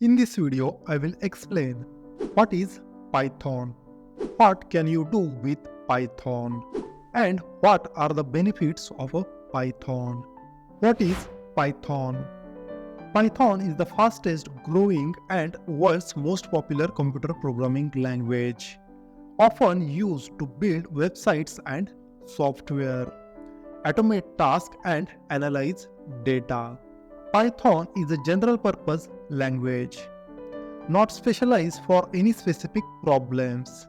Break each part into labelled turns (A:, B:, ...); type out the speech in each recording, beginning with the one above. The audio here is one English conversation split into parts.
A: In this video, I will explain what is Python, what can you do with Python, and what are the benefits of a Python. What is Python? Python is the fastest growing and world's most popular computer programming language, often used to build websites and software, automate tasks and analyze data. Python is a general purpose language, not specialized for any specific problems,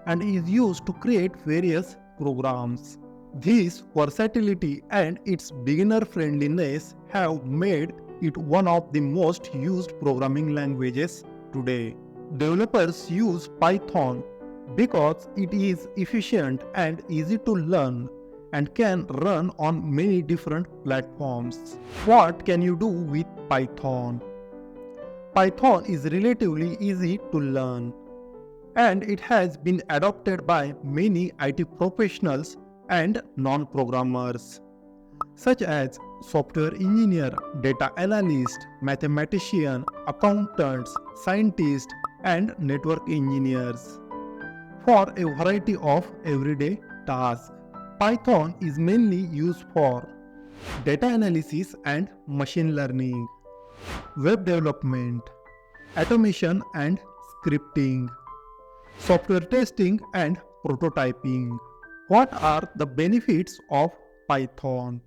A: and is used to create various programs. This versatility and its beginner friendliness have made it one of the most used programming languages today. Developers use Python because it is efficient and easy to learn and can run on many different platforms. What can you do with Python? Python is relatively easy to learn, and it has been adopted by many IT professionals and non-programmers, such as software engineer, data analyst, mathematician, accountants, scientists, and network engineers, for a variety of everyday tasks. Python is mainly used for data analysis and machine learning, web development, automation and scripting, software testing and prototyping. What are the benefits of Python?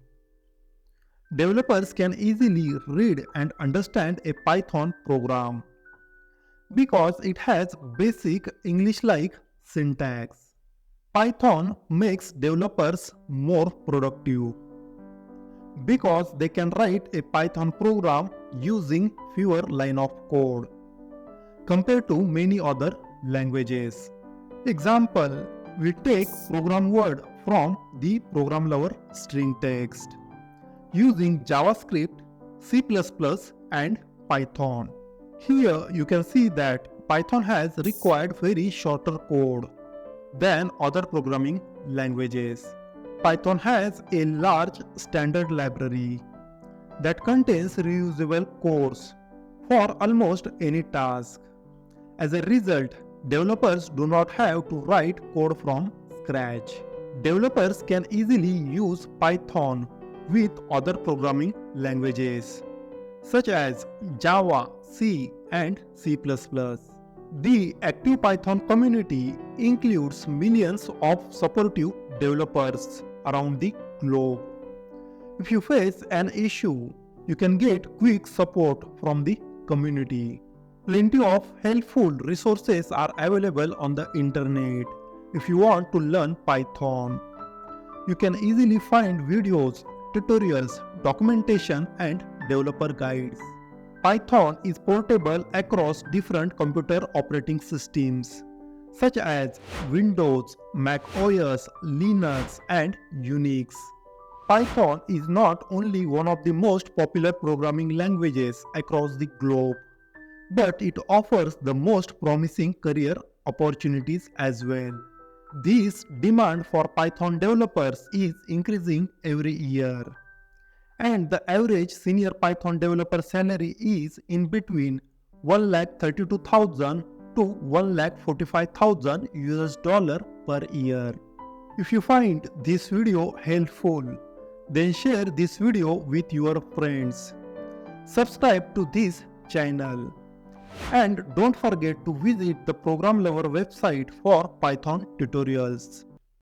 A: Developers can easily read and understand a Python program because it has basic English-like syntax. Python makes developers more productive because they can write a Python program using fewer lines of code compared to many other languages. Example, we take program word from the program level string text using JavaScript, C++, and Python. Here you can see that Python has required very shorter code than other programming languages. Python has a large standard library that contains reusable codes for almost any task. As a result, developers do not have to write code from scratch. Developers can easily use Python with other programming languages such as Java, C, and C++. The active Python community includes millions of supportive developers around the globe. If you face an issue, you can get quick support from the community. Plenty of helpful resources are available on the internet if you want to learn Python. You can easily find videos, tutorials, documentation, and developer guides. Python is portable across different computer operating systems such as Windows, Mac OS, Linux, and Unix. Python is not only one of the most popular programming languages across the globe, but it offers the most promising career opportunities as well. This demand for Python developers is increasing every year, and the average senior Python developer salary is in between 1,32,000 to 1,45,000 US dollar per year. If you find this video helpful, then share this video with your friends. Subscribe to this channel. And don't forget to visit the program lover website for Python tutorials.